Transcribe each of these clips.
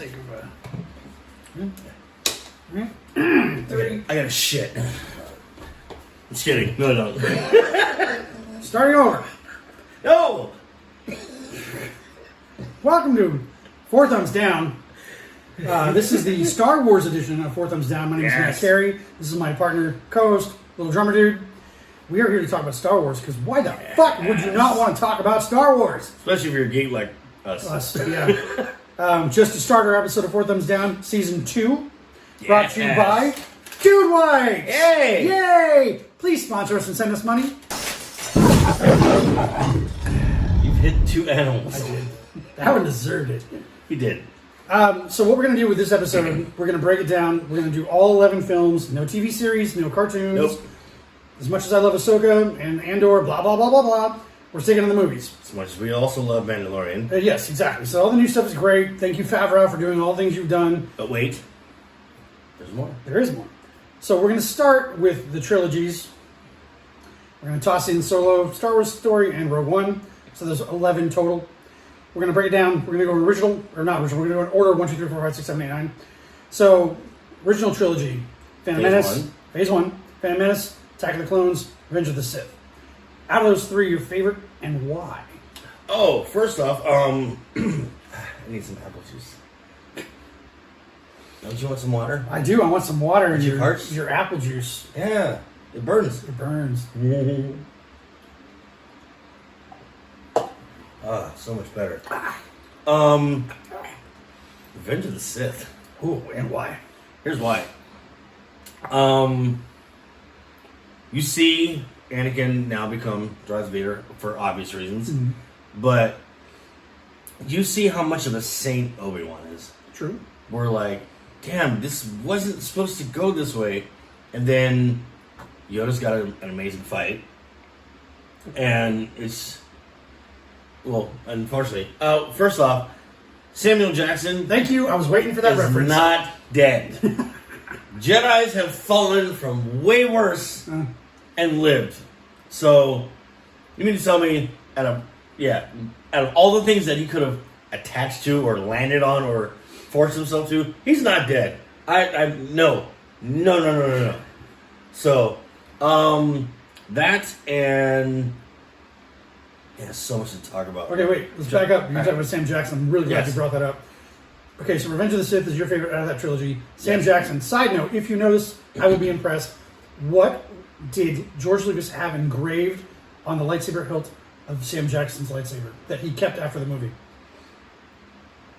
sake of I got a shit. Just kidding. No. starting over. No! Welcome to Four Thumbs Down. This is the Star Wars edition of Four Thumbs Down. My name is Matt Carey. This is my partner, co-host, Little Drummer Dude. We are here to talk about Star Wars because why the fuck would you not want to talk about Star Wars? Especially if you're a geek like us. Yeah. Just to start our episode of Four Thumbs Down, Season 2, brought to you by Dude Wipes! Yay! Yay! Please sponsor us and send us money. You've hit two animals. I did. That one deserved it. He did. So what we're going to do with this episode, we're going to break it down. We're going to do all 11 films, no TV series, no cartoons. Nope. As much as I love Ahsoka and Andor, blah, blah, blah, blah, blah, we're sticking to the movies. As much as we also love Mandalorian. Yes, exactly. So all the new stuff is great. Thank you, Favreau, for doing all the things you've done. But wait. There's more. There is more. So we're going to start with the trilogies. We're going to toss in Solo, Star Wars Story, and Rogue One. So there's 11 total. We're going to break it down. We're going to go original, or not original. We're going to go in order 1, 2, 3, 4, 5, 6, 7, 8, 9. So, original trilogy. Phantom Menace. Phase 1. Phantom Menace. Attack of the Clones. Revenge of the Sith. Out of those three, your favorite and why? Oh, first off, I need some apple juice. Don't you want some water? I do. I want some water in your apple juice. Yeah. It burns. It burns. So much better. Revenge of the Sith. Ooh, and why? Here's why. You see Anakin now become Darth Vader for obvious reasons, but you see how much of a saint Obi-Wan is. True. We're like, damn, this wasn't supposed to go this way, and then Yoda's got an amazing fight, and it's, well, unfortunately, first off, Samuel Jackson. Thank you. I was waiting for that is reference. Not dead. Jedis have fallen from way worse and lived. So you mean to tell me, out of all the things that he could have attached to or landed on or forced himself to, he's not dead. No. So that and. Yeah, so much to talk about. Okay, wait. Let's back up. You're talking about Sam Jackson. I'm really glad you brought that up. Okay, so Revenge of the Sith is your favorite out of that trilogy. Sam Jackson. Side note, if you notice, I would be impressed. What did George Lucas have engraved on the lightsaber hilt of Sam Jackson's lightsaber that he kept after the movie?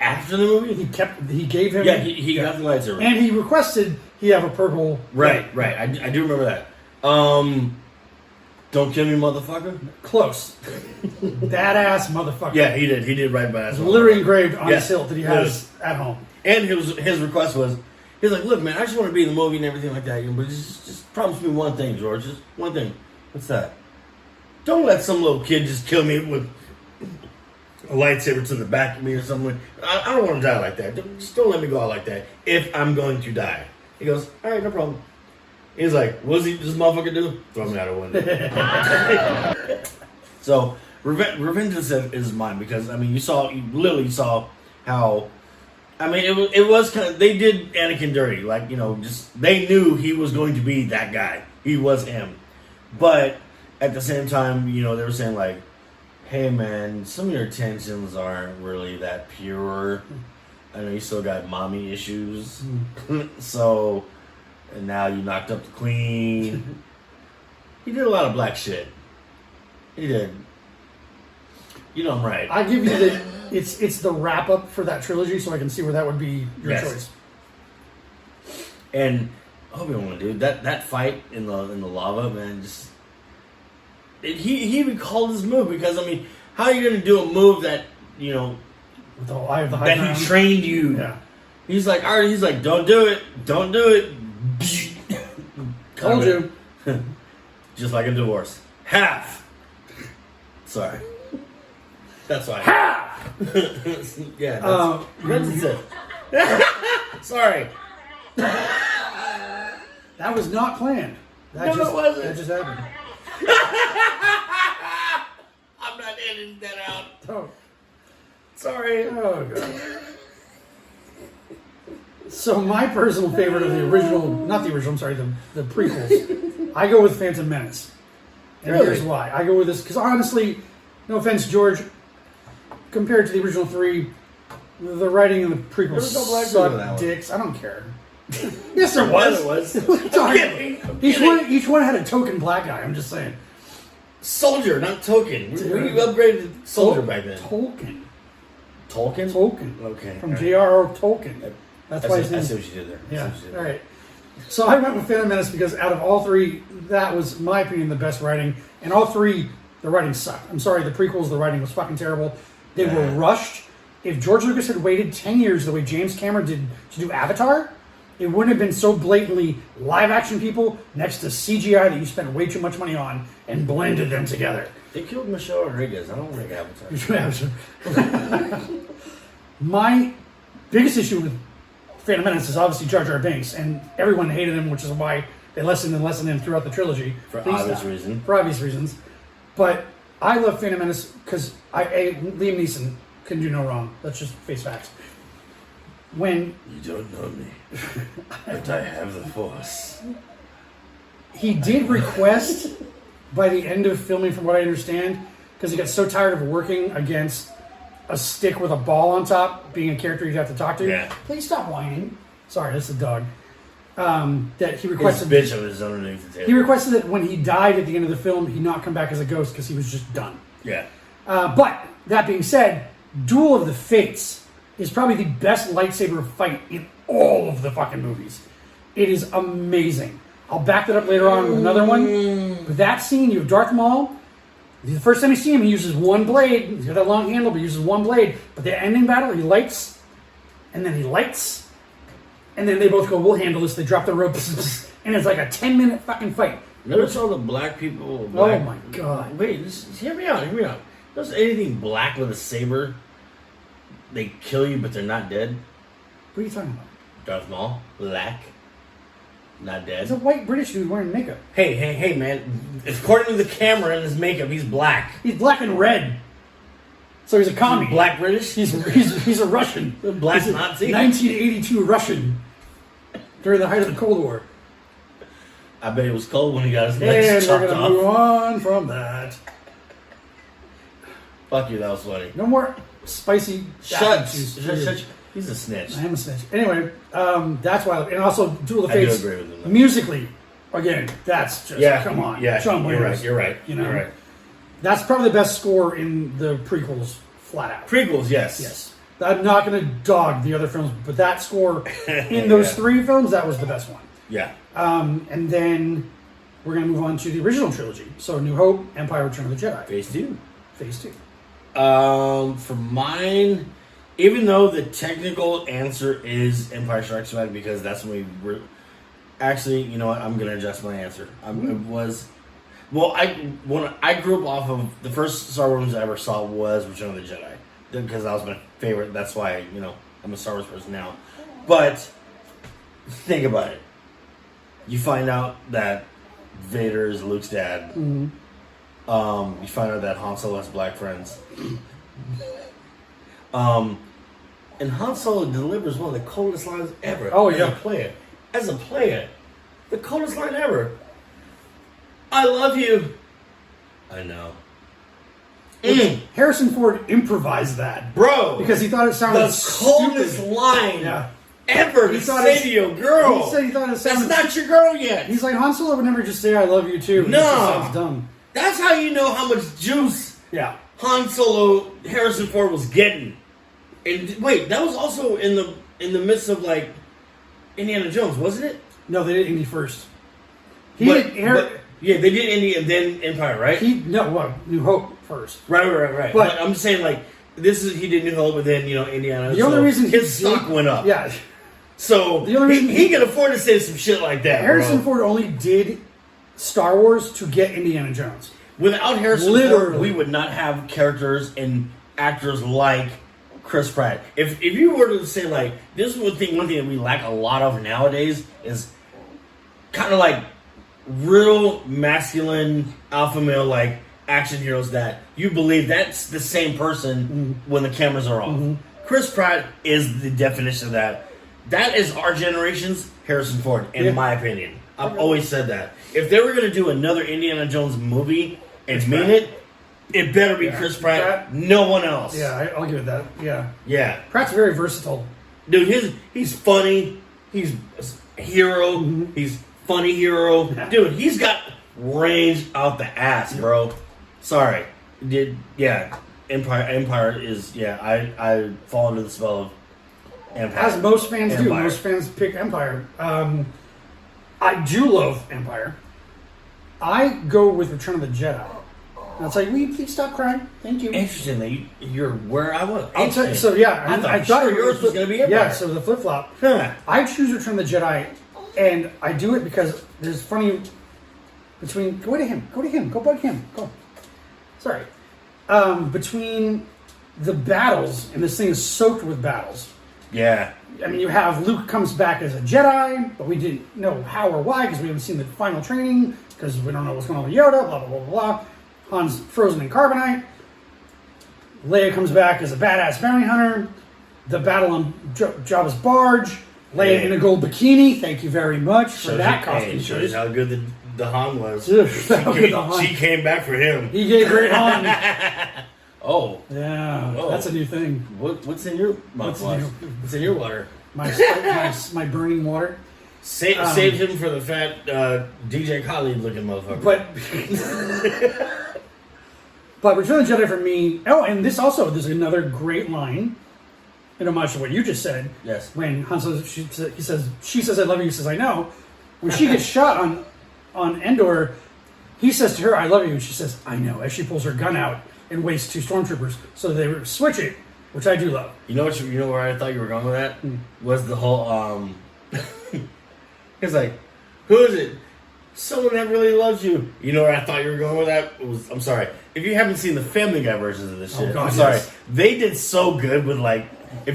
After the movie? He gave him... Yeah, he got the lightsaber. And he requested he have a purple... Right. I do remember that. Don't kill me, motherfucker. Close. Badass motherfucker. Yeah, he did right by us. It's literally engraved on his hilt that he has at home. And his request was, he's like, look, man, I just want to be in the movie and everything like that, but just promise me one thing, George. Just one thing. What's that? Don't let some little kid just kill me with a lightsaber to the back of me or something. I don't want to die like that. Just don't let me go out like that if I'm going to die. He goes, all right, no problem. He's like, what does this motherfucker do? Throw me out a window. So, Revenge of the Sith is mine because, I mean, you literally saw how, I mean, it was kind of, they did Anakin dirty. Like, just, they knew he was going to be that guy. He was him. But, at the same time, they were saying like, hey man, some of your intentions aren't really that pure. I know you still got mommy issues. So... And now you knocked up the queen. He did a lot of black shit. He did. I'm right. I give you the it's the wrap up for that trilogy, so I can see where that would be your choice. And Obi-Wan, dude, that fight in the lava, man, just he recalled his move because I mean, how are you gonna do a move that with the eye of the high that ground? He trained you? Yeah. He's like, all right. He's like, don't do it. Told you. Just like a divorce. Half. Sorry. That's why. Half! Yeah. That's it. Sorry. That was not planned. It wasn't. That just happened. I'm not editing that out. Oh. Sorry. Oh, God. So my personal favorite of the original, not the original, I'm sorry, the prequels, I go with Phantom Menace. And Really? here's why. I go with this, because honestly, no offense, George, compared to the original three, the writing in the prequels There was no black people in that suck one. dicks. I don't care. Yes, there was. It was. What are you talking kidding. about? I'm Each one had a token black guy. I'm just saying. Soldier, not Token. We upgraded Soldier back then. Tolkien. Tolkien? Tolkien. Okay. From all right. J.R.R. Tolkien. That's why I his name. see what you did there. I see Yeah. what you did All there. right. So I went with Phantom Menace because out of all three, that was, in my opinion, the best writing. And all three, the writing sucked. I'm sorry, the prequels, the writing was fucking terrible. They were rushed. If George Lucas had waited 10 years the way James Cameron did to do Avatar, it wouldn't have been so blatantly live action people next to CGI that you spent way too much money on and blended them together. They killed Michelle Rodriguez. I don't like Avatar. My biggest issue with Phantom Menace is obviously Jar Jar Binks, and everyone hated him, which is why they lessened him throughout the trilogy. For Please obvious stop. reason. For obvious reasons. But I love Phantom Menace because Liam Neeson can do no wrong. Let's just face facts. When You don't know me, but I have the Force. he did request by the end of filming, from what I understand, because he got so tired of working against a stick with a ball on top, being a character you'd have to talk to. Yeah. Please stop whining. Sorry, that's the dog. That he His requested. bitch was underneath the table. He requested that when he died at the end of the film, he not come back as a ghost because he was just done. Yeah. But that being said, Duel of the Fates is probably the best lightsaber fight in all of the fucking movies. It is amazing. I'll back that up later on with another one. But that scene, you have Darth Maul. The first time you see him, he uses one blade. He's got that long handle, but he uses one blade. But the ending battle, he lights, and then he lights, and then they both go, "We'll handle this." They drop the rope, and it's like a 10-minute fucking fight. Notice all the black people. Oh my god! Wait, hear me out. Hear me out. Notice anything black with a saber, they kill you, but they're not dead. What are you talking about? Darth Maul, black, not dead. It's a white British dude wearing makeup. Hey, man. According to the camera and his makeup, he's black. He's black and red. So he's a commie. Black British? He's a Russian. Black He's a Nazi? 1982 Russian. During the height of the Cold War. I bet it was cold when he got his And legs we're chopped going to move off. on from that. Fuck you, that was funny. No more spicy... Shut. juice. He's a snitch. I am a snitch. Anyway, that's why... And also, Duel of I do Fates, agree with him, though. musically, again, that's just... Yeah, come on. Yeah, John you're Williams. right. You're right. You know? You're right. That's probably the best score in the prequels, flat out. Prequels, yes. Yes. I'm not going to dog the other films, but that score in those three films, that was the best one. Yeah. And then we're going to move on to the original trilogy. So New Hope, Empire, Return of the Jedi. Phase 2. Phase 2. For mine, even though the technical answer is Empire Strikes Back, because that's when we were... Actually, you know what? I'm going to adjust my answer. When I grew up off of... The first Star Wars I ever saw was Return of the Jedi. Because that was my favorite. That's why, I'm a Star Wars person now. But, think about it. You find out that Vader is Luke's dad. Mm-hmm. You find out that Han Solo has black friends. And Han Solo delivers one of the coldest lines ever. Oh, as yeah. As a player, the coldest line ever. I love you. I know. Harrison Ford improvised that. Bro. Because he thought it sounded the coldest stupid. line Yeah. ever He to thought say it- to your girl. He said he thought it That's sounded... not your girl yet. He's like, Han Solo would never just say, I love you too. No. It just sounds dumb. That's how you know how much juice Yeah. Han Solo, Harrison Ford was getting. And wait, that was also in the midst of like Indiana Jones, wasn't it? No, they did Indy first. Yeah, they did Indy and then Empire, right? New Hope first. Right. But I'm just saying, like, he did New Hope, and then Indiana. The only reason his stock went up. Yeah. So The only reason he can afford to say some shit like that. Harrison bro. Ford only did Star Wars to get Indiana Jones. Without Harrison Literally. Ford, we would not have characters and actors like Chris Pratt. If you were to say, like, this is one thing that we lack a lot of nowadays is kind of like real masculine alpha male like action heroes that you believe that's the same person when the cameras are off. Chris Pratt is the definition of that. that is our generation's Harrison Ford, in Yeah. my opinion. I've always said that. If they were going to do another Indiana Jones movie and mean Pratt. it better be Yeah. Chris Pratt, Pratt. no one else. Yeah, I'll give it that. Yeah. Yeah. Pratt's very versatile. Dude, he's funny. He's a hero. He's funny hero. Yeah. Dude, he's got range out the ass, bro. Sorry. Empire is I fall under the spell of Empire. As most fans do. Empire. Most fans pick Empire. I do love Empire. I go with Return of the Jedi. And it's like, will you please stop crying? Thank you. Interesting that you're where I was. I'll tell you, so yeah, I thought sure yours was going to be Empire. Yeah, so the flip flop. Huh. I choose Return of the Jedi, and I do it because there's funny between. Go to him. Go bug him. Go. Sorry. Between the battles, and this thing is soaked with battles. Yeah. I mean, you have Luke comes back as a Jedi, but we didn't know how or why because we haven't seen the final training because we don't know what's going on with Yoda. Blah blah blah blah blah. Han's frozen in carbonite. Leia comes back as a badass bounty hunter. The battle on Jabba's barge. Leia in a gold bikini. Thank you very much for that costume Shows choice. how good the Han was. Ugh, how good the Han- She came back for him. He gave great Han. Oh, Yeah, Whoa. that's a new thing. what's in your mouthwash? What's in your water? My burning water. Saved him for the fat DJ Khaled looking motherfucker. But Return of the Jedi for me. Oh, and this also, there's another great line in homage to what you just said. Yes. When Han says, she says, I love you, he says, I know. When she gets shot on Endor, he says to her, I love you, and she says, I know, as she pulls her gun out and wastes two stormtroopers. So they switch it, which I do love. You know where I thought you were going with that? Hmm. Was the whole it's like, who is it? Someone that really loves you. You know where I thought you were going with that? I'm sorry. If you haven't seen the Family Guy versions of this shit, God, I'm sorry. yes. They did so good with like, if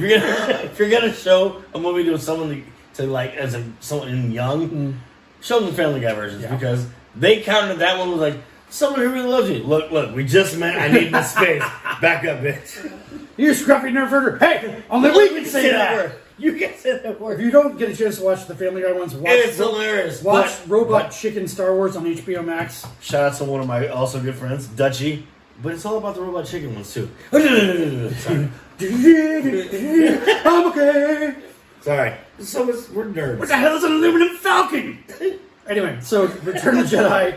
you're gonna show a movie to someone to like as someone young, show them the Family Guy versions because they counted that one was like someone who really loves you. Look, we just met. I need this space. Back up, bitch. You scruffy nerf herder. Hey, only we can say that. word. You can say that If word. you don't get a chance to watch the Family Guy ones, It's hilarious. watch But- Robot Chicken Star Wars on HBO Max. Shout out to one of my also good friends, Dutchie. But it's all about the Robot Chicken ones too. Sorry. I'm okay. Sorry. So we're nerds. What the hell is an aluminum falcon? Anyway, so Return of the Jedi.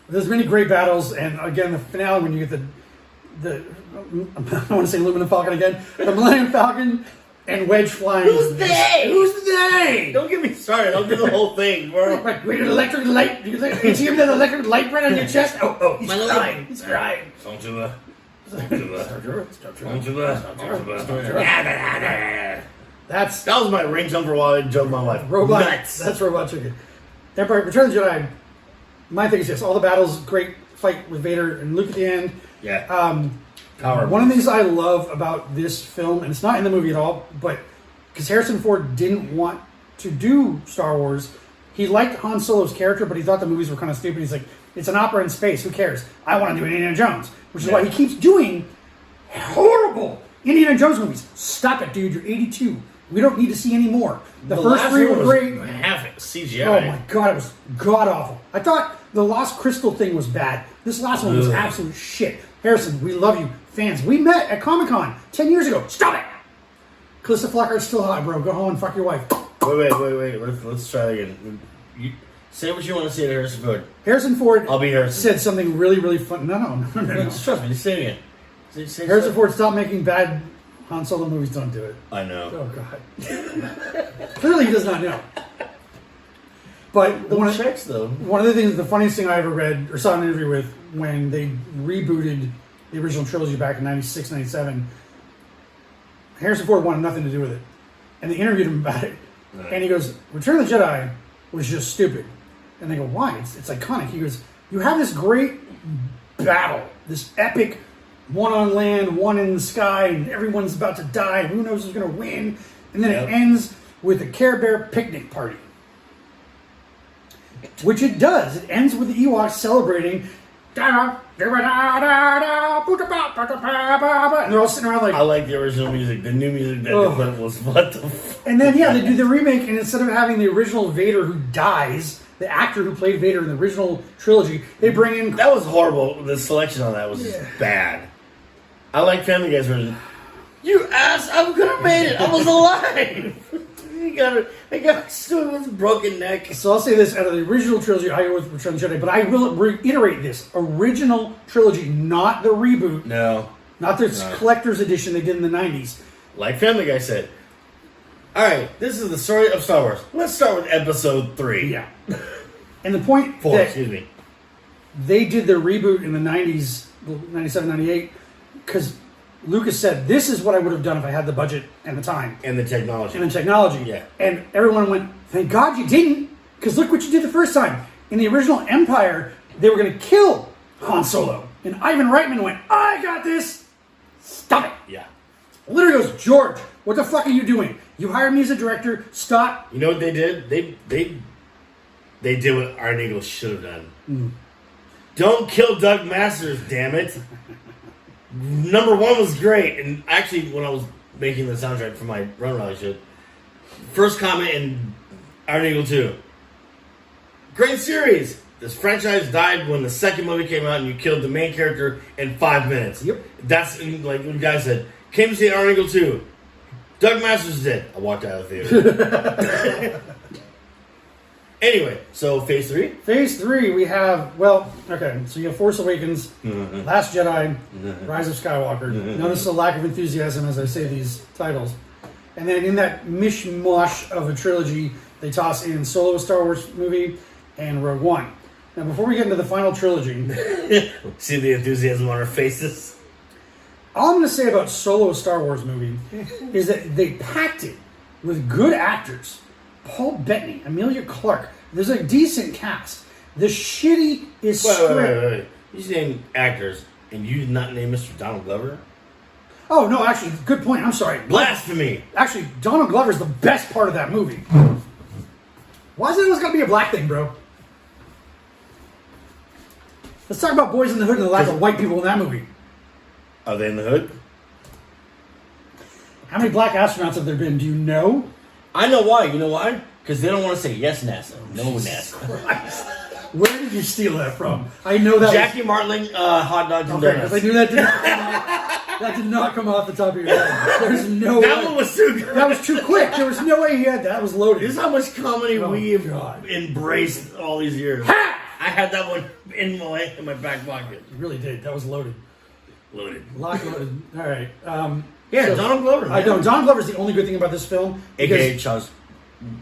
There's many great battles, and again, the finale when you get the I want to say aluminum falcon again, the Millennium Falcon and Wedge flying. Who's they? Who's they? Don't get me started. I'll do the whole thing, bro. Like, with an electric light. You see him that electric light right on your chest? Oh, he's My little- crying. He's crying. Don't do that. That's That was my ringtone for a while. I joke my life. Robot. Nuts. That's Robot Chicken. Empire, Return of the Jedi. My thing is this: all the battles, great fight with Vader and Luke at the end. Yeah. Power. One of the things I love about this film, and it's not in the movie at all, but because Harrison Ford didn't want to do Star Wars, he liked Han Solo's character, but he thought the movies were kind of stupid. He's like, it's an opera in space. Who cares? I want to do Indiana Jones, which is why he keeps doing horrible Indiana Jones movies. Stop it, dude. You're 82. We don't need to see any more. The first last three one were was great. Half CGI. Oh my god, it was god awful. I thought the Lost Crystal thing was bad. This last one was Ugh. absolute shit. Harrison, we love you. Fans, we met at Comic-Con 10 years ago. Stop it! Calista Flockhart's still hot, bro. Go home and fuck your wife. Wait. Let's try it again. You, say what you want to say to Harrison Ford. Harrison Ford I'll be Harrison. said something really, really fun. No. Just trust me. Just say it again. Say Harrison Ford, stop making bad Han Solo movies. Don't do it. I know. Oh, God. Clearly he does not know. But One checks though. one of the things, the funniest thing I ever read or saw an interview with when they rebooted the original trilogy back in 96, 97, Harrison Ford wanted nothing to do with it. And they interviewed him about it. Right. And he goes, Return of the Jedi was just stupid. And they go, why? It's iconic. He goes, you have this great battle, this epic one on land, one in the sky, and everyone's about to die. Who knows who's going to win? And then it ends with a Care Bear picnic party. Which it does. It ends with the Ewoks celebrating. Da, and they're all sitting around like. I like the original music. The new music that they put was what the. And then they do the remake, and instead of having the original Vader who dies, the actor who played Vader in the original trilogy, they bring in. That was horrible. The selection on that was just bad. I like Family Guy's version. You ass! I could have made it. I was alive. I got stood with a broken neck. So I'll say this: out of the original trilogy, I go with Return of the Jedi, but I will reiterate this: original trilogy, not the reboot, No. not the collector's edition they did in the '90s. Like Family Guy said. Alright, this is the story of Star Wars. Let's start with episode 3. Yeah. And the point 4, that excuse me. they did the reboot in the 90s, 97, 98, because Lucas said, this is what I would have done if I had the budget and the time. And the technology. And the technology. Yeah. And everyone went, thank God you didn't, because look what you did the first time. In the original Empire, they were going to kill Han Solo. And Ivan Reitman went, I got this. Stop it. Yeah. Literally goes, George, what the fuck are you doing? You hired me as a director. Stop. You know what they did? They did what Iron Eagle should have done. Don't kill Doug Masters, damn it. Number 1 was great. And actually, when I was making the soundtrack for my Run Rally shit, first comment in Iron Eagle 2. Great series. This franchise died when the second movie came out and you killed the main character in 5 minutes. Yep. That's like when the guy said, came to see Iron Eagle 2. Doug Masters is dead. I walked out of the theater. Anyway, so Phase 3? Phase 3, we have, so you have Force Awakens, Last Jedi, Rise of Skywalker. Notice the lack of enthusiasm as I say these titles. And then in that mishmash of a trilogy, they toss in Solo, a Star Wars movie, and Rogue One. Now, before we get into the final trilogy... See the enthusiasm on our faces? All I'm going to say about Solo, a Star Wars movie, is that they packed it with good actors. Paul Bettany, Emilia Clarke. There's a decent cast. The shitty is script. Wait. You named actors, and you did not name Mr. Donald Glover? Oh, no, actually, good point. I'm sorry. Blasphemy! Actually, Donald Glover's the best part of that movie. Why is it always got to be a black thing, bro? Let's talk about Boys in the Hood and the lack of white people in that movie. Are they in the hood? How many black astronauts have there been? Do you know? I know why. You know why? Because they don't want to say yes, NASA. No, NASA. Where did you steal that from? I know that Jackie Martling, hot dogs and Okay, because I donuts. knew that did not come off the top of your head. There's no That way. one was too good. That was too quick. There was no way he had that. That was loaded. This is how much comedy Oh, we have God. embraced all these years. Ha! I had that one in my back pocket. You really did. That was loaded. Loaded. Lock loaded. All right. Yeah, So, Donald Glover. I know. Donald Glover's the only good thing about this film. AKA because Charles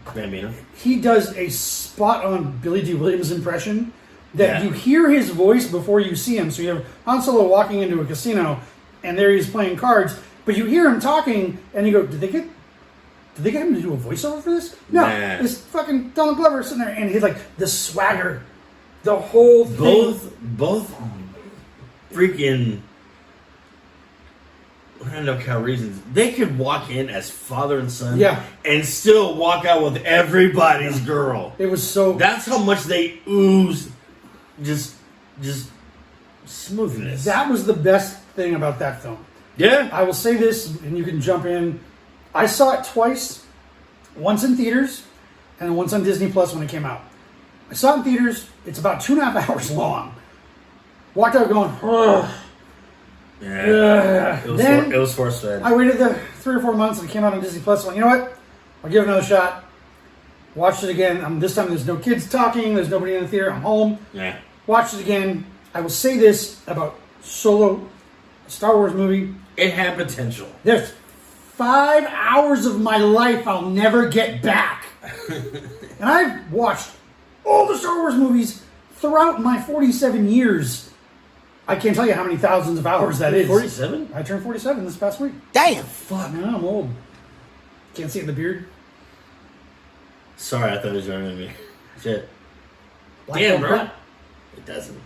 Gambino. he does a spot-on Billy D. Williams impression that Yeah. you hear his voice before you see him. So you have Han Solo walking into a casino, and there he's playing cards, but you hear him talking, and you go, did they get him to do a voiceover for this? No, Nah. it's fucking Donald Glover sitting there, and he's like, the swagger, the whole thing. Both freaking Lando Calrissians, they could walk in as father and son, Yeah. and still walk out with everybody's girl. It was so... That's how much they ooze, just smoothness. That was the best thing about that film. Yeah, I will say this, and you can jump in. I saw it twice, once in theaters, and once on Disney Plus when it came out. I saw it in theaters. It's about 2.5 hours long. Walked out going, ugh. yeah. Then It was force fed. I waited the 3 or 4 months and it came out on Disney Plus. Went, you know what? I'll give it another shot. Watched it again. This time there's no kids talking. There's nobody in the theater. I'm home. Yeah. Watched it again. I will say this about Solo, a Star Wars movie. It had potential. There's 5 hours of my life I'll never get back. And I've watched all the Star Wars movies throughout my 47 years. I can't tell you how many thousands of hours that is. 47? I turned 47 this past week. Damn. Fuck, man, I'm old. Can't see it in the beard. Sorry, I thought it was younger than me. Shit. Black Damn, belt bro. print. It doesn't.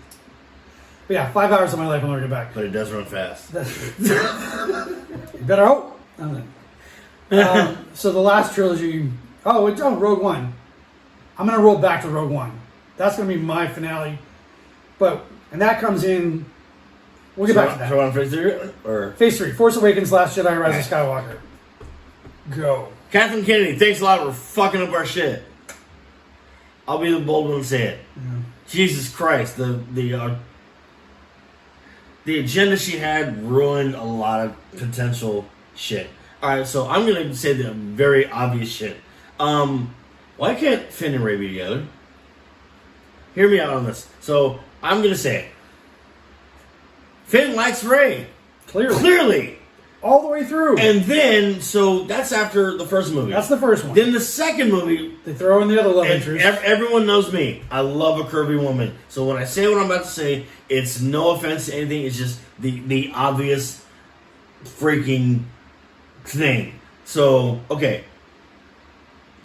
But yeah, 5 hours of my life I'll never get back. But it does run fast. You better hope. So the last trilogy. Rogue One. I'm gonna roll back to Rogue One. That's gonna be my finale. And that comes in We'll get back to that. So on phase 3 or Phase 3, Force Awakens, Last Jedi, Rise of Skywalker. Go. Kathleen Kennedy, thanks a lot for fucking up our shit. I'll be the bold one to say it. Yeah. Jesus Christ, the agenda she had ruined a lot of potential shit. All right, so I'm gonna say the very obvious shit. Why can't Finn and Rey be together? Hear me out on this. So I'm gonna say it. Finn likes Rey. Clearly. All the way through. And then, so that's after the first movie. That's the first one. Then the second movie, They throw in the other love and interest. everyone knows me. I love a curvy woman. So when I say what I'm about to say, it's no offense to anything. It's just the obvious freaking thing. So, okay.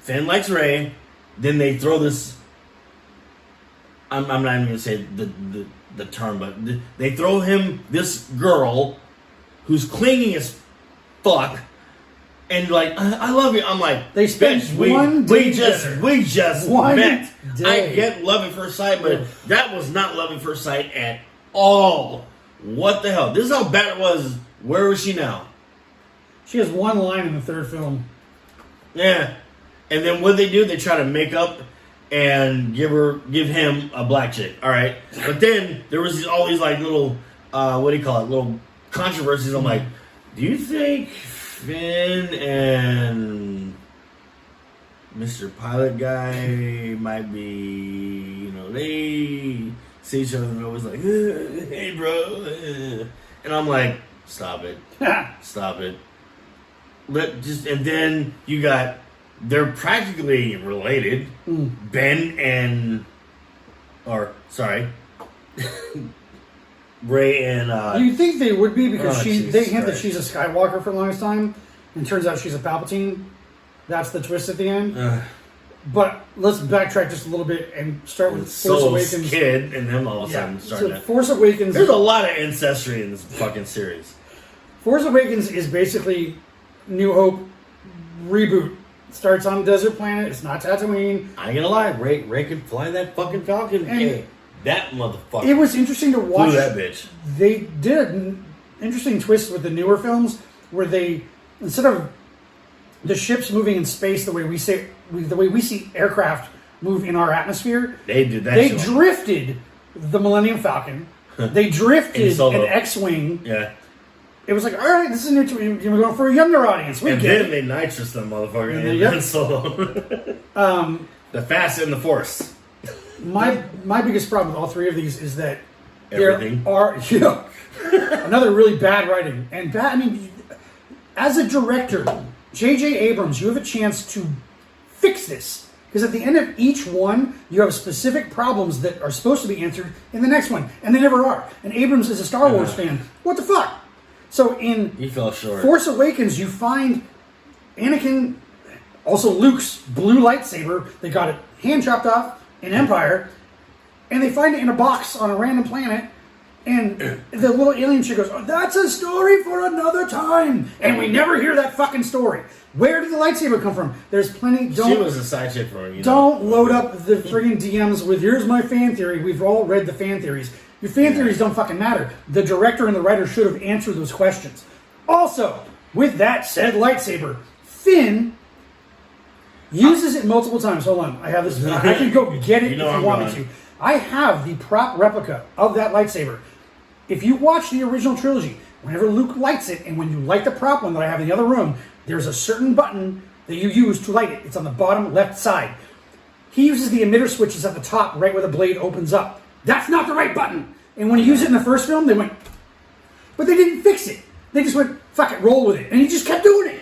Finn likes Rey. Then they throw this... I'm not even going to say the term, but they throw him this girl who's clinging as fuck, and like, I love you. I'm like, They spent bitch, one day we just One met. day. I get love at first sight, but that was not love at first sight at all. What the hell? This is how bad it was. Where was she now? She has one line in the third film. Yeah. And then what they do, they try to make up and give him a black chick. All right. But then there was all these like little, what do you call it? Little controversies. I'm like, do you think Finn and Mr. Pilot guy might be, they see each other and they're always like, hey, bro. And I'm like, stop it. Stop it. And then you got, they're practically related. Ben and, Rey and... You think they would be because they Jesus hint that Christ. she's a Skywalker for the longest time, and turns out she's a Palpatine. That's the twist at the end. But let's backtrack just a little bit and start with Force Solo's Awakens. kid, and them all of a sudden starting So to... Force Awakens. There's a lot of ancestry in this fucking series. Force Awakens is basically New Hope reboot. Starts on a desert planet. It's not Tatooine. I ain't gonna lie, Ray could fly that fucking Falcon. And Hey, that motherfucker. It was interesting to watch. Flew that bitch. They did an interesting twist with the newer films where they, instead of the ships moving in space the way we see aircraft move in our atmosphere, They did that they shit. drifted the Millennium Falcon. They drifted In Solo. an X-wing. Yeah. It was like, all right, this is new. We're going for a younger audience. We And get then it. they nitrous them motherfucker And in then, yep. Solo. The Fast and the Force. My biggest problem with all three of these is that Everything. there are another really bad writing and bad. I mean, as a director, J.J. Abrams, you have a chance to fix this because at the end of each one, you have specific problems that are supposed to be answered in the next one, and they never are. And Abrams is a Star Wars fan. What the fuck? So in He fell short. Force Awakens, you find Anakin, also Luke's blue lightsaber. They got it hand chopped off in Empire, and they find it in a box on a random planet. And the little alien chick goes, "Oh, that's a story for another time." And we never hear that fucking story. Where did the lightsaber come from? There's plenty. She was a side chick for him. Don't load up the friggin' DMs with, "Here's my fan theory." We've all read the fan theories. Your fan theories don't fucking matter. The director and the writer should have answered those questions. Also, with that said lightsaber, Finn uses it multiple times. Hold on. I have this. I can go get it if you I'm want me going. to. I have the prop replica of that lightsaber. If you watch the original trilogy, whenever Luke lights it, and when you light the prop one that I have in the other room, there's a certain button that you use to light it. It's on the bottom left side. He uses the emitter switches at the top, right where the blade opens up. That's not the right button. And when he used it in the first film, they went, but they didn't fix it. They just went, fuck it, roll with it. And he just kept doing it.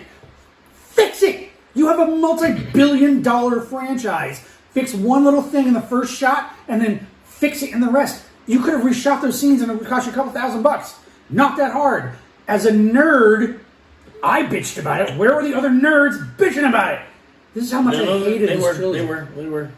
Fix it. You have a multi-billion-dollar franchise. Fix one little thing in the first shot, and then fix it in the rest. You could have reshot those scenes, and it would cost you a couple $1,000. Not that hard. As a nerd, I bitched about it. Where were the other nerds bitching about it? This is how much I hated this trilogy. They were.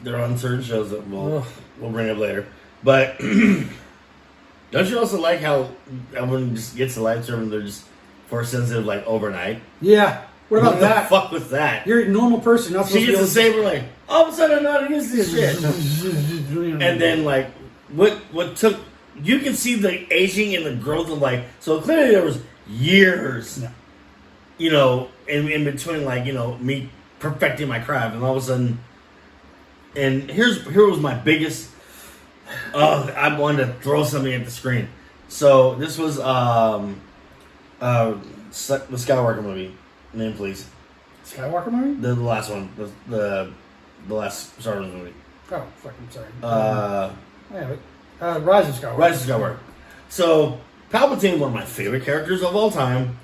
They're on certain shows that we'll bring up later. But don't you also like how everyone just gets the lightsaber and they're just force sensitive like overnight? Yeah. What about that? What the fuck was that? You're a normal person. Not She supposed gets to the saber like, all of a sudden I'm not against this shit. be able to... And then like, what took you can see the aging and the growth of like. So clearly there was years, Yeah. you know, in between like me perfecting my craft, and all of a sudden, and here was my biggest. I wanted to throw something at the screen. So this was the Skywalker movie. Name, please. Skywalker movie? The last one. The last Star Wars movie. Oh, fucking sorry. I have it. Rise of Skywalker. Rise of Skywalker. So Palpatine, one of my favorite characters of all time,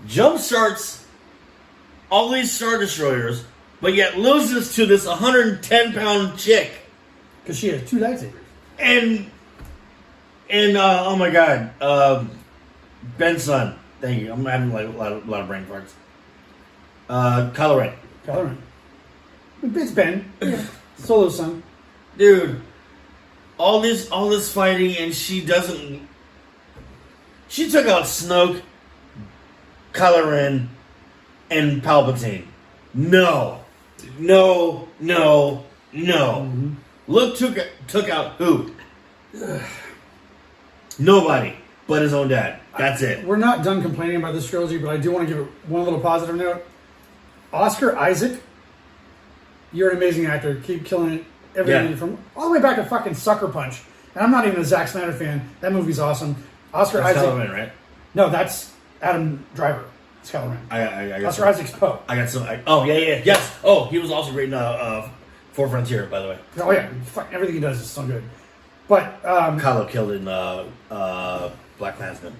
jumpstarts all these Star Destroyers, but yet loses to this 110-pound chick. Because she has 2 lightsabers. And oh my god, Ben's son. Thank you. I'm having like a lot of brain farts. Kylo Ren. Kylo Ren. It's Ben. Yeah. Solo's son. Dude, all this fighting, and she doesn't. She took out Snoke, Kylo Ren, and Palpatine. No. Mm-hmm. Luke took out who? Nobody but his own dad. That's it. We're not done complaining about this trilogy, but I do want to give it one little positive note. Oscar Isaac, you're an amazing actor. Keep killing it. Everything from all the way back to fucking Sucker Punch. And I'm not even a Zack Snyder fan. That movie's awesome. Oscar That's Isaac. Kylo Ren, right? No, that's Adam Driver. It's Kylo Ren. I got Oscar some, Isaac's Poe. I got some. Yes. Oh, he was also great in For Frontier, by the way. Oh yeah, fuck, everything he does is so good. But Kylo killed in Black Klansman.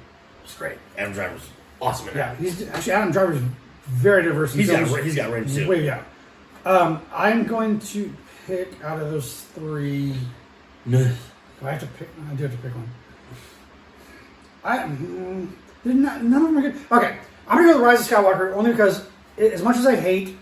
It's great. Adam Driver's awesome in yeah, that. he's actually Adam Driver's very diverse. In He's got films. range too. Way yeah. I'm going to pick out of those 3. Do I have to pick? I do have to pick one. None of them are good. Okay, I'm gonna go with Rise of Skywalker only because as much as I hate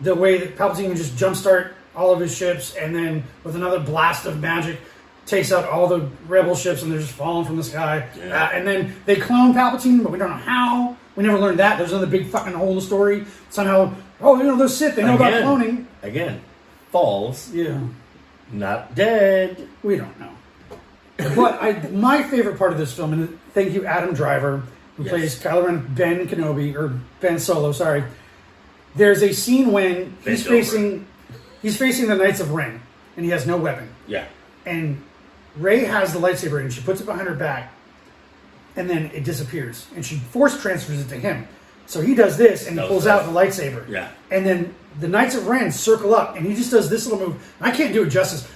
the way that Palpatine can just jumpstart all of his ships and then with another blast of magic takes out all the rebel ships and they're just falling from the sky. Yeah. And then they clone Palpatine, but we don't know how. We never learned that. There's another big fucking hole in the story. Somehow, those Sith, they know about cloning. Again, falls, Yeah. not dead. We don't know. But my favorite part of this film, and thank you, Adam Driver, who Yes. plays Kylo Ren, Ben Kenobi, or Ben Solo, sorry. There's a scene when he's facing the Knights of Ren, and he has no weapon. Yeah. And Rey has the lightsaber, and she puts it behind her back, and then it disappears. And she force transfers it to him. So he does this, and he pulls out the lightsaber. Yeah. And then the Knights of Ren circle up, and he just does this little move. I can't do it justice.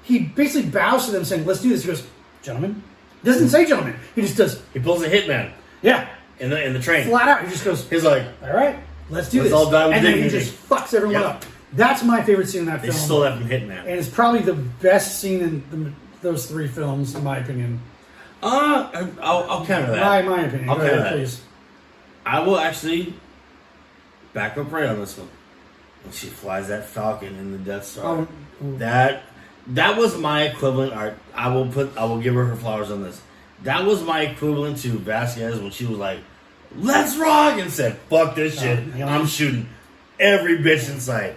He basically bows to them, saying, "Let's do this." He goes, "Gentlemen." Doesn't say "gentlemen." He just does. He pulls a hitman Yeah. in the train. Flat out. He just goes, He's like, "All right, let's do Let's this." all die with and then he dignity. just fucks everyone Yep. up. That's my favorite scene in that they film. stole that from Hitman. And it's probably the best scene in those 3 films, in my opinion. I'll counter that. My opinion. I'll Go ahead, counter that. please. I will actually back up right on this one. When she flies that Falcon in the Death Star. That was my equivalent. I will give her flowers on this. That was my equivalent to Vasquez when she was like, "Let's rock," and said, "Fuck this shit. yeah. I'm shooting every bitch in sight."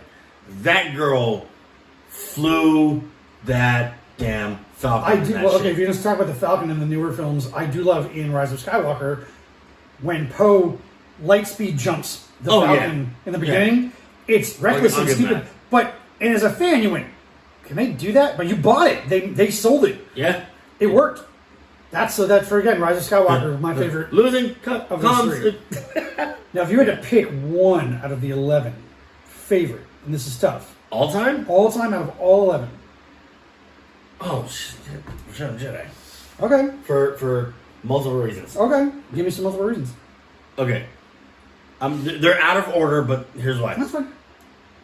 That girl flew that damn Falcon. I do. That Well, shit. okay, if you're going to talk about the Falcon in the newer films, I do love in Rise of Skywalker when Poe light speed jumps the Falcon in the beginning. It's reckless I'll and give stupid. that. And as a fan, you went, "Can they do that?" But you bought it. They sold it. Yeah. It worked. That's for again, Rise of Skywalker, my favorite. Losing Of those comes. 3. Now, if you had to pick one out of the 11 favorite, and this is tough, All time? all time out of all 11. Oh shit! Return of the Jedi. Okay. For multiple reasons. Okay. Give me some multiple reasons. Okay. They're out of order, but here's why. That's fine.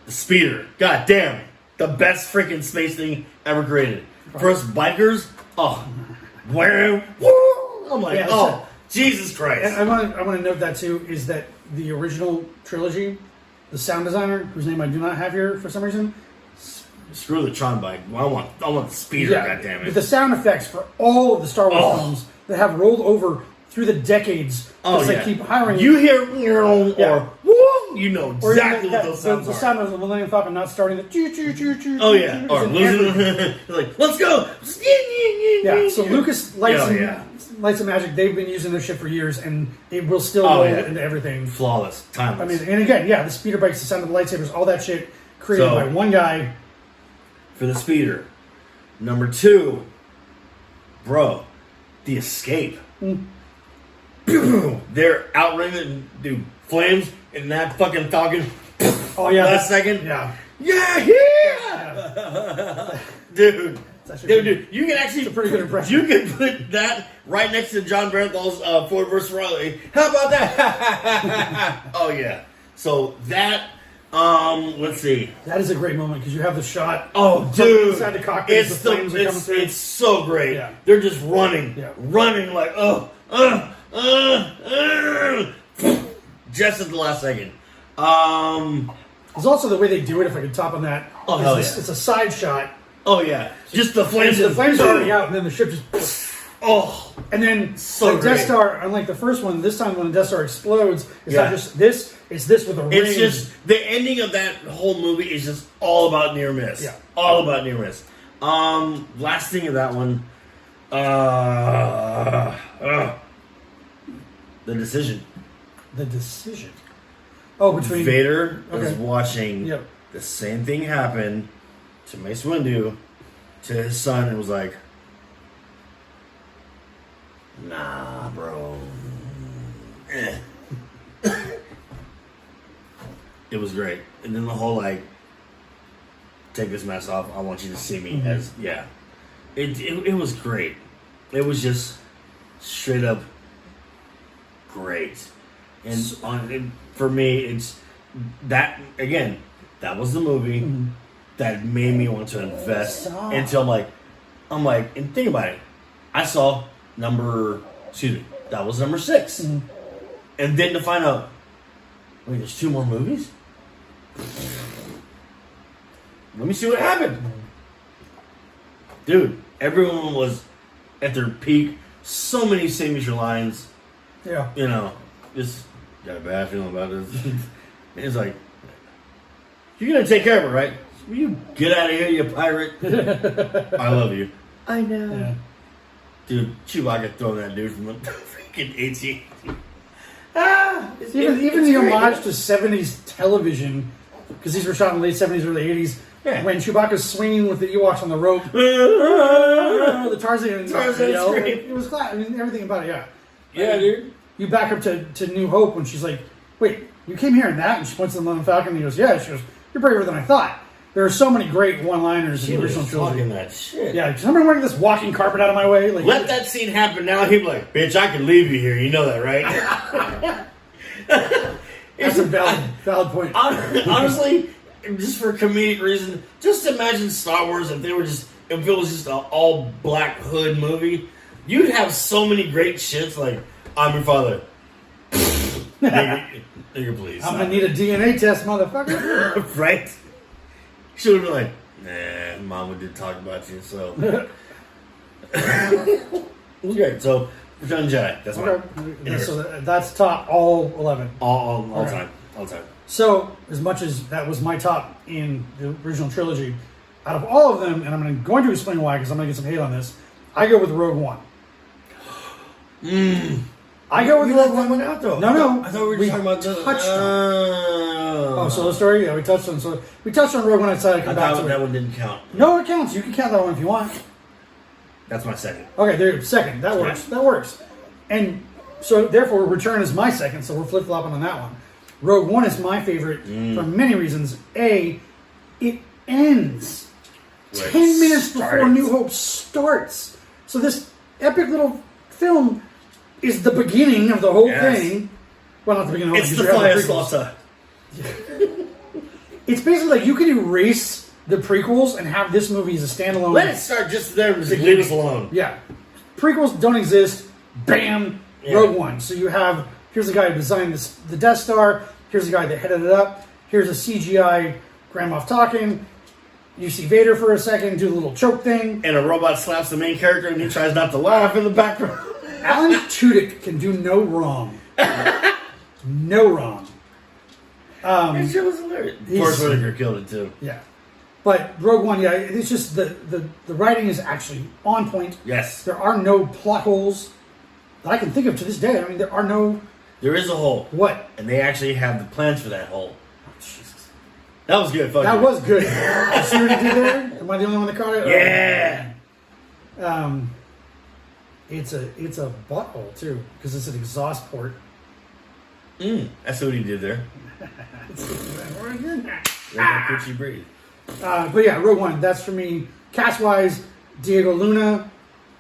The speeder. God damn. The best freaking space thing ever created. For us bikers, wham, woo! I'm like, Yeah, Jesus Christ. And I want to note that too is that the original trilogy, the sound designer, whose name I do not have here for some reason. Screw the Tron bike. I want the speeder, goddammit. But the sound effects for all of the Star Wars films that have rolled over through the decades, they keep hiring. You hear or Yeah. woo, you know Or exactly even what those sounds the are. sound of the Millennium Falcon not starting the choo choo choo choo. Oh yeah, choo, or is in every- losing. Like, let's go. Yeah, so Lucas Lights, Oh, and, yeah. Lights and Magic, they've been using this shit for years, and it will still Oh, roll yeah. into everything. Flawless, timeless. I mean, and again, yeah, the speeder bikes, the sound of the lightsabers, all that shit created So- by one guy. For the speeder, number 2, bro, the escape. They're outrunning, dude, flames in that fucking Falcon. Oh yeah, Last second, yeah, yeah. Dude. actually Dude, you can actually a pretty good impression. You can put that right next to John Barenthal's Ford vs Ferrari. How about that? Oh yeah. So that, let's see. that is a great moment because you have the shot. Oh, from dude, inside the cockpit, as it's the flames are coming it's, through. it's so great. Yeah. They're just running, Yeah. running like just at the last second. There's also the way they do it. If I could top on that, Oh, is hell this- yeah. it's a side shot. Oh yeah, just the flames. The flames are already out, and then the ship just. Oh, And then So the Death great. Star, unlike the first one, this time when the Death Star explodes, it's Yeah. not just this; it's this with a ring. it's just the ending of that whole movie is just all about near miss. Yeah. All about near miss. Last thing of that one, the decision. the decision. Oh, between Vader is Okay. watching Yep. the same thing happen to Mace Windu, to his son, and was like, "Nah, bro." Eh. It was great, and then the whole like, "Take this mask off. I want you to see me as yeah." It was great. It was just straight up great, and for me, it's that again. That was the movie that made me want to invest Stop. until I'm like, and think about it. I saw that was number 6, and then to find out, wait, there's 2 more movies. Let me see what happened. Dude, everyone was at their peak. So many signature lines. Yeah. You know, just got a bad feeling about this. It's like, you're gonna take care of it, right? Will you get out of here, you pirate? I love you. I know. Yeah. Dude, Chewbacca throwing that dude from a freaking 80. Even the homage to 70s television, because these were shot in the late 70s, early 80s, Yeah. when Chewbacca's swinging with the Ewoks on the rope, the Tarzan yell, scream. it was class. I mean, everything about it, yeah. Yeah, dude. You back up to New Hope when she's like, wait, you came here in that? And she points to the Millennium Falcon and he goes, yeah. She goes, you're braver than I thought. There are so many great one-liners She in the was original talking trilogy. that shit. Yeah, somebody wearing this walking carpet out of my way. Like, Let that scene happen now. He'd be like, bitch, I can leave you here. You know that, right? that's a valid point. Honestly, just for comedic reason, just imagine Star Wars if it was just an all black hood movie. You'd have so many great shits like, I'm your father. nigga, please. I'm gonna need a DNA test, motherfucker. Right? She would be like, nah, Mama did talk about you, so. It was great. So, Return of the Jedi. That's Okay. mine. So that's top all 11. All Okay. time. All time. So, as much as that was my top in the original trilogy, out of all of them, and I'm going to explain why, because I'm going to get some hate on this, I go with Rogue One. I go with We Rogue left that One. one out, though. No. I thought we were talking about the. touched Oh, Solo Story? Yeah, we touched on Rogue One. I decided to I come back thought to that it. one didn't count. No, it counts. You can count that one if you want. That's my second. Okay, there you go. Second. That works. Yeah. That works. And so, therefore, Return is my second, so we're flip-flopping on that one. Rogue One is my favorite for many reasons. A, it ends Where it 10 minutes before starts. New Hope starts. So this epic little film is the beginning of the whole Yes. thing. Well, not the beginning of It's because the you have flyest prequels. salsa. It's basically like you could erase the prequels and have this movie as a standalone. Let it start just there. Leave us alone. Yeah. Prequels don't exist. Bam. Yeah. Rogue One. So you have, here's the guy who designed the Death Star. Here's the guy that headed it up. Here's a CGI Grand Moff talking. You see Vader for a second do the little choke thing. And a robot slaps the main character and he tries not to laugh in the background. Alan Tudyk can do no wrong. No wrong. That shit was hilarious. he's- Forrest Whitaker killed it too. Yeah. But Rogue One, yeah, it's just the writing is actually on point. Yes, There are no plot holes that I can think of to this day. I mean, there are no there is a hole, what? and they actually have the plans for that hole. Oh, Jesus. That was good. Fuck That you. was good. You see what he did there? Am I the only one that caught it? Yeah. It's a butthole too because it's an exhaust port. That's what he did there. Could you breathe? But yeah, Rogue One. That's for me. Cast wise, Diego Luna,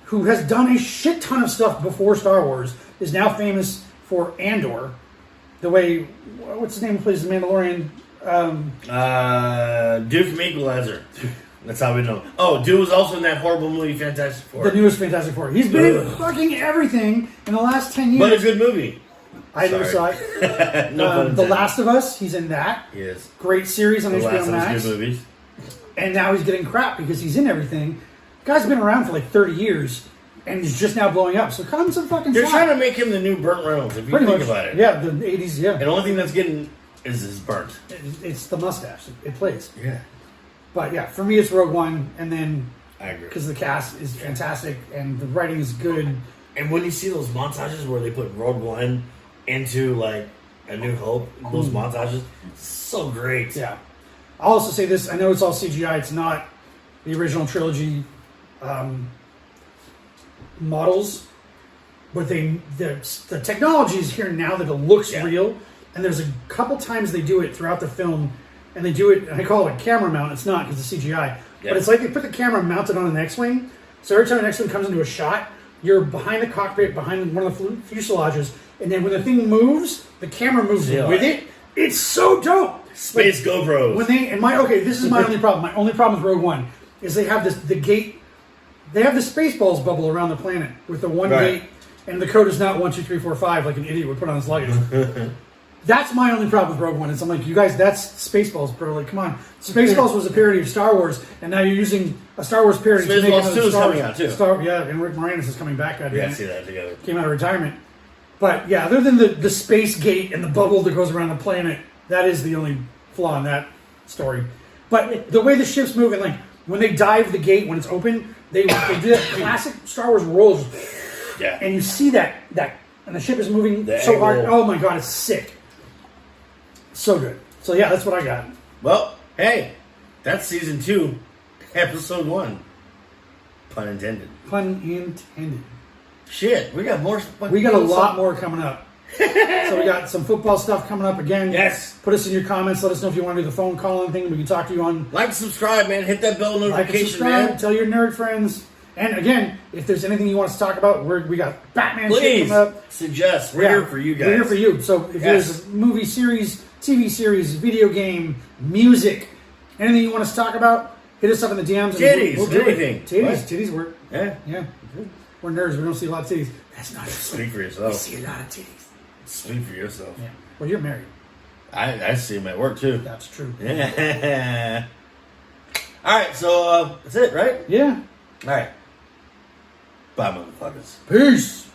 who has done a shit ton of stuff before Star Wars, is now famous for Andor. The way, what's his name? Who plays the Mandalorian? Dude from Equalizer. That's how we know. Oh, dude was also in that horrible movie Fantastic Four. The newest Fantastic Four. He's been in fucking everything in the last 10 years. But a good movie. I never saw Sorry. it. No pun The intended. Last of Us. He's in that. Yes. Great series on The HBO last of Max. his good movies. And now he's getting crap because he's in everything. Guy's been around for like 30 years and he's just now blowing up. So cut him some fucking They're slack. trying to make him the new Burt Reynolds, if you Pretty think much. about it. Yeah, the 80s, yeah. And the only thing that's getting is his burnt. It's the mustache. It plays. Yeah. But yeah, for me it's Rogue One. And then I agree. because the cast is fantastic and the writing is good. And when you see those montages where they put Rogue One into like A New Hope, those montages, so great. Yeah. I'll also say this. I know it's all CGI. It's not the original trilogy models. But the technology is here now that it looks real. And there's a couple times they do it throughout the film. And they do it, and I call it a camera mount. It's not because it's CGI. Yeah. But it's like they put the camera mounted on an X-Wing. So every time an X-Wing comes into a shot, you're behind the cockpit, behind one of the fuselages. And then when the thing moves, the camera moves with it. It's so dope. Space GoPros. When they this is my only problem. My only problem with Rogue One is they have the gate. They have the Spaceballs bubble around the planet with the one Right. gate, and the code is not 1 2 3 4 5 like an idiot would put on his luggage. That's my only problem with Rogue One. It's I'm like, you guys, that's Spaceballs, bro. Like, come on. Spaceballs was a parody of Star Wars, and now you're using a Star Wars parody to make Spaceballs another 2 is Star coming Wars. out, too. And Rick Moranis is coming back. Yeah, I see that together. Came out of retirement. But yeah, other than the space gate and the bubble that goes around the planet, that is the only flaw in that story. But the way the ships move, and like when they dive the gate when it's open, they do that classic Star Wars roll, Yeah. and you see that and the ship is moving The so hard. angle. Oh my god, it's sick. So good. So yeah, that's what I got. Well, hey, that's season 2, episode 1. Pun intended. Pun intended. Shit, we got more. We got a lot more coming up. So we got some football stuff coming up again. Yes. Put us in your comments. Let us know if you want to do the phone calling thing. We can talk to you on Like, subscribe, man. Hit that bell like and notification, subscribe. man. Tell your nerd friends. And again, if there's anything you want us to talk about, we got Batman shit Please coming up. suggest. We're here for you guys. We're here for you. So if there's a movie series, TV series, video game, music, anything you want us to talk about, hit us up in the DMs. Titties, we'll do it. anything. Titties, What? titties work. Yeah. Yeah. We're nerds. We don't see a lot of titties. That's not true. Speak for We yourself. see a lot of titties. Speak for yourself. Yeah. Well, you're married. I see them at work too. That's true. Yeah. All right, so that's it, right? Yeah. All right. Bye, motherfuckers. Peace.